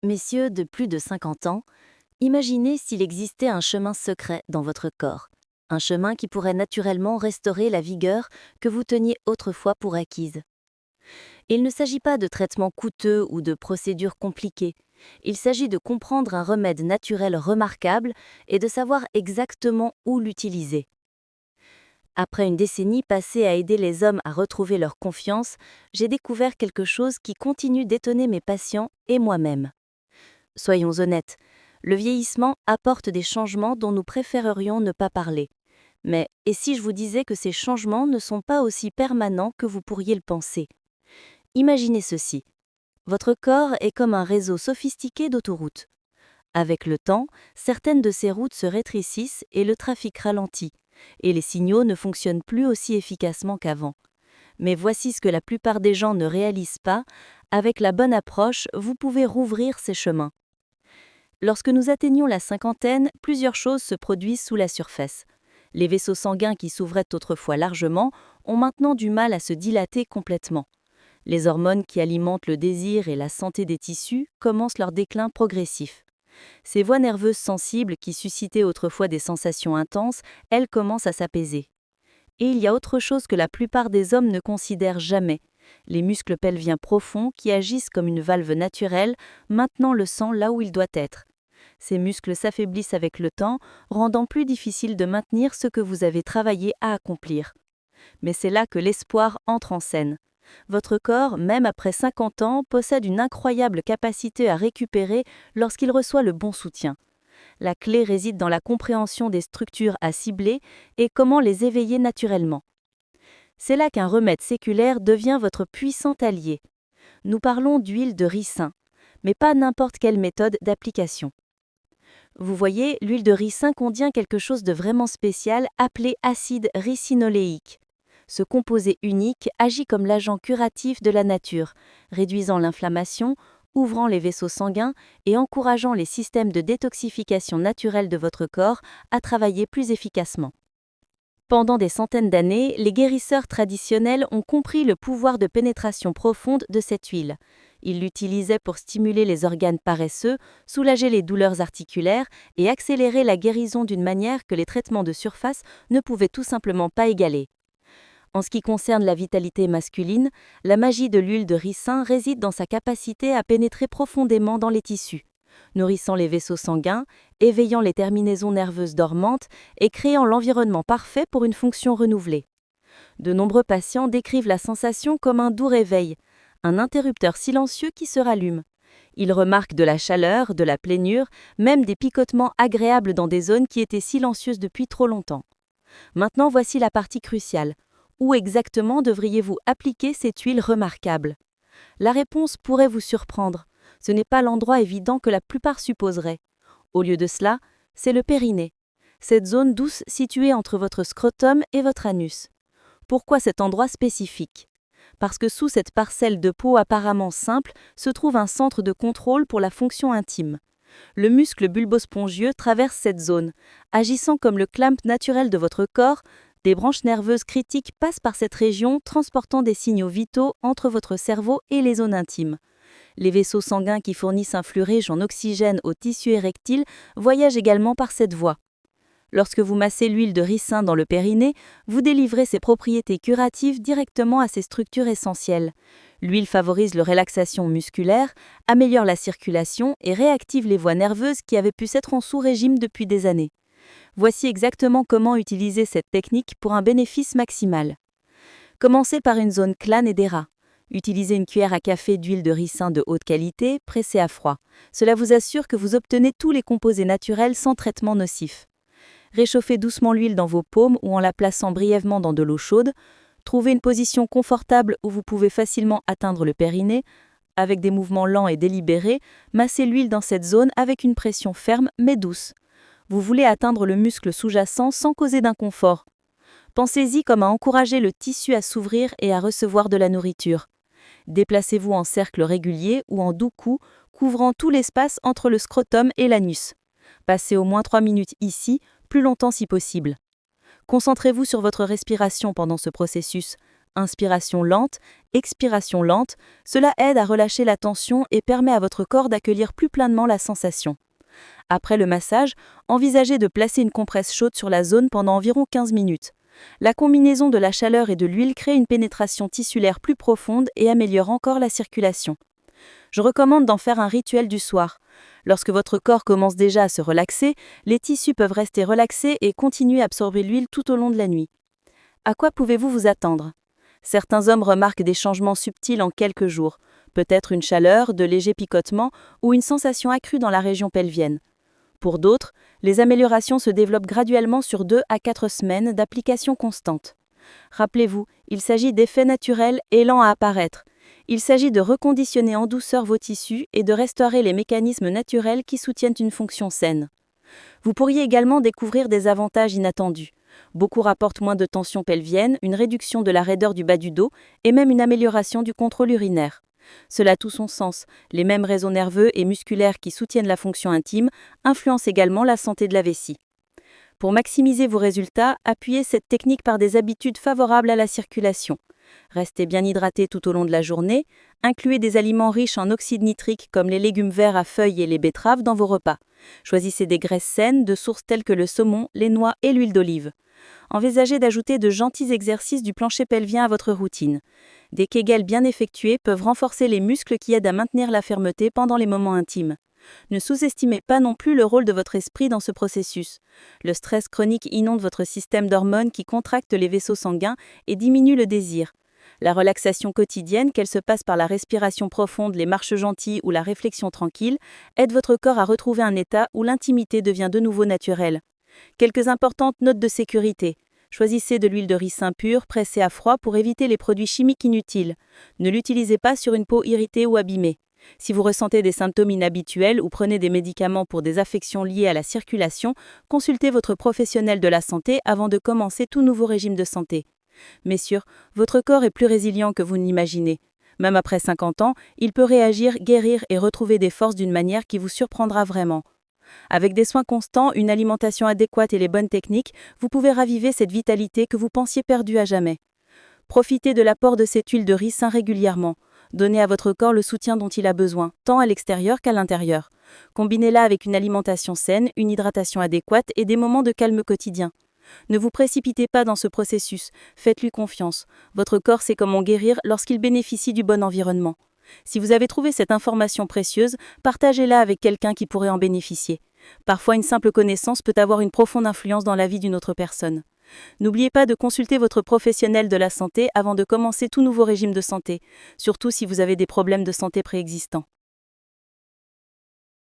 Messieurs de plus de 50 ans, imaginez s'il existait un chemin secret dans votre corps, un chemin qui pourrait naturellement restaurer la vigueur que vous teniez autrefois pour acquise. Il ne s'agit pas de traitements coûteux ou de procédures compliquées, il s'agit de comprendre un remède naturel remarquable et de savoir exactement où l'utiliser. Après une décennie passée à aider les hommes à retrouver leur confiance, j'ai découvert quelque chose qui continue d'étonner mes patients et moi-même. Soyons honnêtes, le vieillissement apporte des changements dont nous préférerions ne pas parler. Mais et si je vous disais que ces changements ne sont pas aussi permanents que vous pourriez le penser? Imaginez ceci. Votre corps est comme un réseau sophistiqué d'autoroutes. Avec le temps, certaines de ces routes se rétrécissent et le trafic ralentit, et les signaux ne fonctionnent plus aussi efficacement qu'avant. Mais voici ce que la plupart des gens ne réalisent pas, avec la bonne approche, vous pouvez rouvrir ces chemins. Lorsque nous atteignons la cinquantaine, plusieurs choses se produisent sous la surface. Les vaisseaux sanguins qui s'ouvraient autrefois largement ont maintenant du mal à se dilater complètement. Les hormones qui alimentent le désir et la santé des tissus commencent leur déclin progressif. Ces voies nerveuses sensibles qui suscitaient autrefois des sensations intenses, elles commencent à s'apaiser. Et il y a autre chose que la plupart des hommes ne considèrent jamais. Les muscles pelviens profonds qui agissent comme une valve naturelle, maintenant le sang là où il doit être. Ces muscles s'affaiblissent avec le temps, rendant plus difficile de maintenir ce que vous avez travaillé à accomplir. Mais c'est là que l'espoir entre en scène. Votre corps, même après 50 ans, possède une incroyable capacité à récupérer lorsqu'il reçoit le bon soutien. La clé réside dans la compréhension des structures à cibler et comment les éveiller naturellement. C'est là qu'un remède séculaire devient votre puissant allié. Nous parlons d'huile de ricin, mais pas n'importe quelle méthode d'application. Vous voyez, l'huile de ricin contient quelque chose de vraiment spécial appelé acide ricinoléique. Ce composé unique agit comme l'agent curatif de la nature, réduisant l'inflammation, ouvrant les vaisseaux sanguins et encourageant les systèmes de détoxification naturelle de votre corps à travailler plus efficacement. Pendant des centaines d'années, les guérisseurs traditionnels ont compris le pouvoir de pénétration profonde de cette huile. Ils l'utilisaient pour stimuler les organes paresseux, soulager les douleurs articulaires et accélérer la guérison d'une manière que les traitements de surface ne pouvaient tout simplement pas égaler. En ce qui concerne la vitalité masculine, la magie de l'huile de ricin réside dans sa capacité à pénétrer profondément dans les tissus, nourrissant les vaisseaux sanguins, éveillant les terminaisons nerveuses dormantes et créant l'environnement parfait pour une fonction renouvelée. De nombreux patients décrivent la sensation comme un doux réveil, un interrupteur silencieux qui se rallume. Ils remarquent de la chaleur, de la plénure, même des picotements agréables dans des zones qui étaient silencieuses depuis trop longtemps. Maintenant, voici la partie cruciale. Où exactement devriez-vous appliquer cette huile remarquable? La réponse pourrait vous surprendre. Ce n'est pas l'endroit évident que la plupart supposeraient. Au lieu de cela, c'est le périnée, cette zone douce située entre votre scrotum et votre anus. Pourquoi cet endroit spécifique? Parce que sous cette parcelle de peau apparemment simple se trouve un centre de contrôle pour la fonction intime. Le muscle bulbospongieux traverse cette zone, agissant comme le clamp naturel de votre corps. Des branches nerveuses critiques passent par cette région, transportant des signaux vitaux entre votre cerveau et les zones intimes. Les vaisseaux sanguins qui fournissent un flux riche en oxygène au tissu érectile voyagent également par cette voie. Lorsque vous massez l'huile de ricin dans le périnée, vous délivrez ses propriétés curatives directement à ces structures essentielles. L'huile favorise la relaxation musculaire, améliore la circulation et réactive les voies nerveuses qui avaient pu s'être en sous-régime depuis des années. Voici exactement comment utiliser cette technique pour un bénéfice maximal. Commencez par une zone clane et d'aira. Utilisez une cuillère à café d'huile de ricin de haute qualité, pressée à froid. Cela vous assure que vous obtenez tous les composés naturels sans traitement nocif. Réchauffez doucement l'huile dans vos paumes ou en la plaçant brièvement dans de l'eau chaude. Trouvez une position confortable où vous pouvez facilement atteindre le périnée. Avec des mouvements lents et délibérés, massez l'huile dans cette zone avec une pression ferme mais douce. Vous voulez atteindre le muscle sous-jacent sans causer d'inconfort. Pensez-y comme à encourager le tissu à s'ouvrir et à recevoir de la nourriture. Déplacez-vous en cercle régulier ou en doux coups, couvrant tout l'espace entre le scrotum et l'anus. Passez au moins 3 minutes ici, plus longtemps si possible. Concentrez-vous sur votre respiration pendant ce processus. inspiration lente, expiration lente, cela aide à relâcher la tension et permet à votre corps d'accueillir plus pleinement la sensation. Après le massage, envisagez de placer une compresse chaude sur la zone pendant environ 15 minutes. La combinaison de la chaleur et de l'huile crée une pénétration tissulaire plus profonde et améliore encore la circulation. Je recommande d'en faire un rituel du soir. Lorsque votre corps commence déjà à se relaxer, les tissus peuvent rester relaxés et continuer à absorber l'huile tout au long de la nuit. À quoi pouvez-vous vous attendre? Certains hommes remarquent des changements subtils en quelques jours, peut-être une chaleur, de légers picotements ou une sensation accrue dans la région pelvienne. Pour d'autres, les améliorations se développent graduellement sur 2 à 4 semaines d'application constante. Rappelez-vous, il s'agit d'effets naturels et lents à apparaître. Il s'agit de reconditionner en douceur vos tissus et de restaurer les mécanismes naturels qui soutiennent une fonction saine. Vous pourriez également découvrir des avantages inattendus. Beaucoup rapportent moins de tension pelvienne, une réduction de la raideur du bas du dos et même une amélioration du contrôle urinaire. Cela a tout son sens. Les mêmes réseaux nerveux et musculaires qui soutiennent la fonction intime influencent également la santé de la vessie. Pour maximiser vos résultats, appuyez cette technique par des habitudes favorables à la circulation. Restez bien hydraté tout au long de la journée, incluez des aliments riches en oxyde nitrique comme les légumes verts à feuilles et les betteraves dans vos repas. Choisissez des graisses saines de sources telles que le saumon, les noix et l'huile d'olive. Envisagez d'ajouter de gentils exercices du plancher pelvien à votre routine. Des kegels bien effectués peuvent renforcer les muscles qui aident à maintenir la fermeté pendant les moments intimes. Ne sous-estimez pas non plus le rôle de votre esprit dans ce processus. Le stress chronique inonde votre système d'hormones qui contracte les vaisseaux sanguins et diminue le désir. La relaxation quotidienne, qu'elle se passe par la respiration profonde, les marches gentilles ou la réflexion tranquille, aide votre corps à retrouver un état où l'intimité devient de nouveau naturelle. Quelques importantes notes de sécurité. Choisissez de l'huile de ricin pure, pressée à froid pour éviter les produits chimiques inutiles. Ne l'utilisez pas sur une peau irritée ou abîmée. Si vous ressentez des symptômes inhabituels ou prenez des médicaments pour des affections liées à la circulation, consultez votre professionnel de la santé avant de commencer tout nouveau régime de santé. Messieurs, votre corps est plus résilient que vous ne l'imaginez. Même après 50 ans, il peut réagir, guérir et retrouver des forces d'une manière qui vous surprendra vraiment. Avec des soins constants, une alimentation adéquate et les bonnes techniques, vous pouvez raviver cette vitalité que vous pensiez perdue à jamais. Profitez de l'apport de cette huile de ricin régulièrement. Donnez à votre corps le soutien dont il a besoin, tant à l'extérieur qu'à l'intérieur. Combinez-la avec une alimentation saine, une hydratation adéquate et des moments de calme quotidien. Ne vous précipitez pas dans ce processus, faites-lui confiance. Votre corps sait comment guérir lorsqu'il bénéficie du bon environnement. Si vous avez trouvé cette information précieuse, partagez-la avec quelqu'un qui pourrait en bénéficier. Parfois, une simple connaissance peut avoir une profonde influence dans la vie d'une autre personne. N'oubliez pas de consulter votre professionnel de la santé avant de commencer tout nouveau régime de santé, surtout si vous avez des problèmes de santé préexistants.